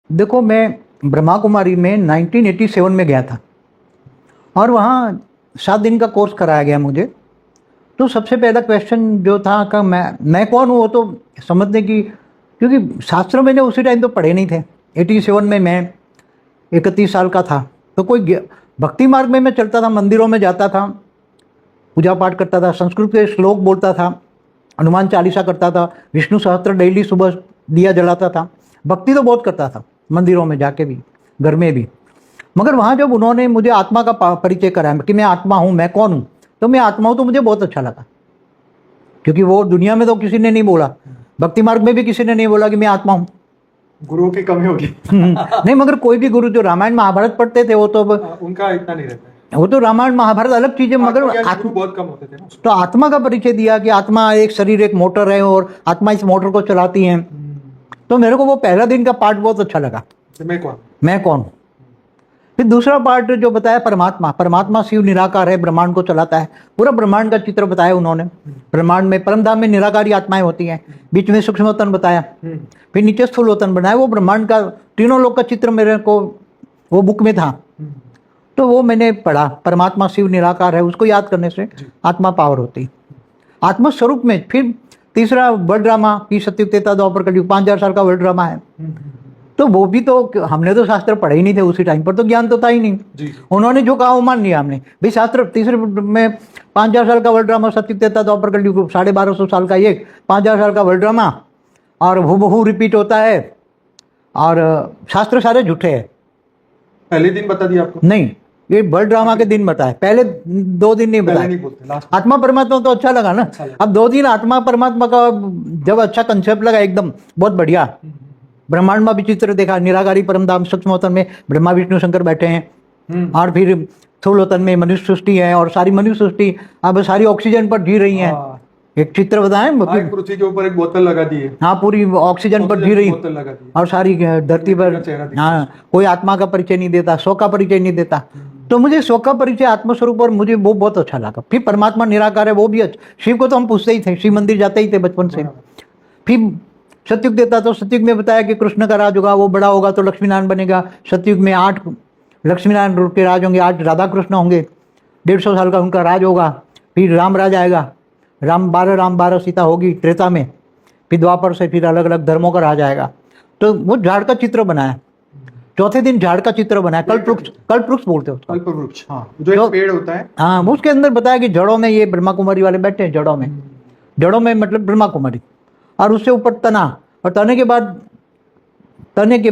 देखो, मैं ब्रह्मा कुमारी में 1987 में गया था और वहाँ 7 दिन का कोर्स कराया गया मुझे। तो सबसे पहला क्वेश्चन जो था कि मैं कौन हूँ, वो तो समझने की, क्योंकि शास्त्र मैंने उसी टाइम तो पढ़े नहीं थे। 87 में मैं 31 साल का था। तो भक्ति मार्ग में मैं चलता था, मंदिरों में जाता था, पूजा पाठ करता था, संस्कृत के श्लोक बोलता था, हनुमान चालीसा करता था, विष्णु सहस्त्र डेली सुबह दिया जलाता था, भक्ति तो बहुत करता था मंदिरों में जाके भी, घर में भी। मगर वहाँ जब उन्होंने मुझे आत्मा का परिचय कराया कि मैं आत्मा हूँ, मैं कौन हूँ, तो मैं आत्मा हूँ, तो मुझे बहुत अच्छा लगा। क्योंकि वो दुनिया में तो किसी ने नहीं बोला, भक्ति मार्ग में भी किसी ने नहीं बोला कि मैं आत्मा हूँ। गुरुओं की कमी होगी। नहीं, मगर कोई भी गुरु जो रामायण महाभारत पढ़ते थे वो तो उनका इतना नहीं रहता है। वो तो रामायण महाभारत अलग चीज है, मगर गुरु बहुत कम होते थे ना। तो आत्मा का परिचय दिया कि आत्मा एक शरीर, एक मोटर है और आत्मा इस मोटर को चलाती है। तो मेरे को वो पहला दिन का पार्ट बहुत अच्छा लगा, मैं कौन हूँ। फिर दूसरा पार्ट जो बताया, परमात्मा शिव निराकार है, ब्रह्मांड को चलाता है, पूरा ब्रह्मांड का चित्र बताया उन्होंने। ब्रह्मांड में परमधाम में निराकारी आत्माएं होती हैं, बीच में सूक्ष्मोतन बताया, फिर नीचे स्थूलोतन बनाया। वो ब्रह्मांड का तीनों लोक का चित्र मेरे को वो बुक में था, तो वो मैंने पढ़ा। परमात्मा शिव निराकार है, उसको याद करने से आत्मा पावर होती। आत्मस्वरूप में फिर तीसरा वर्ल्ड ड्रामा की सत्युग त्रेता द्वापर कलयुग, 5000 साल का वर्ल्ड ड्रामा है। तो वो भी तो हमने तो शास्त्र पढ़े ही नहीं थे उसी टाइम पर, तो ज्ञान तो था ही नहीं। उन्होंने जो कहा वो मान लिया हमने भाई। शास्त्र तीसरे में 5000 साल का वर्ल्ड ड्रामा, सत्युग त्रेता द्वापर कलयुग, 1250 साल का ये 5000 साल का वर्ल्ड ड्रामा, और हूबहू रिपीट होता है, और शास्त्र सारे झूठे हैं। पहले दिन बता दिया आपको? नहीं, ये वर्ल्ड ड्रामा के दिन बताए, पहले 2 दिन नहीं बताए। आत्मा परमात्मा तो अच्छा लगा ना। अब 2 दिन आत्मा परमात्मा का जब अच्छा कंसेप्ट लगा, एकदम बहुत बढ़िया। ब्रह्मांड में भी चित्र देखा, निराकारी परमधाम सूक्ष्मोतन में ब्रह्मा विष्णु शंकर बैठे हैं, और फिर स्थूलोतन में मनुष्य सृष्टि है, और सारी मनुष्य सृष्टि अब सारी ऑक्सीजन पर जी रही है। एक चित्र बताएं, पृथ्वी के ऊपर एक बोतल लगा दी है। हाँ, पूरी ऑक्सीजन पर जी रही, और सारी धरती पर। हाँ, कोई आत्मा का परिचय नहीं देता, स्व का परिचय नहीं देता। तो मुझे स्व का परिचय, आत्मस्वरूप, और मुझे वो बहुत अच्छा लगा। फिर परमात्मा निराकार है, वो भी अच्छा। शिव को तो हम पूछते ही थे, शिव मंदिर जाते ही थे बचपन से। फिर सतयुग देता, तो सतयुग में बताया कि कृष्ण का राज होगा, वो बड़ा होगा तो लक्ष्मी नारायण बनेगा। सतयुग में 8 लक्ष्मी नारायण के राज होंगे, 8 राधा कृष्ण होंगे, 150 साल का उनका राज होगा। फिर राम राज आएगा, राम 12 सीता होगी त्रेता में। फिर द्वापर से फिर अलग अलग धर्मों का राज आएगा। तो वो झाड़ का चित्र बनाया, चौथे दिन झाड़ का चित्र बनाया। कल्पवृक्ष बोलते हो, कल्पवृक्ष, हाँ, जो एक पेड़ होता है। हाँ, उसके अंदर बताया कि जड़ों में ये ब्रह्मा कुमारी वाले बैठे हैं, जड़ों में मतलब ब्रह्मा कुमारी, और उससे ऊपर तना, और तने के बाद तने के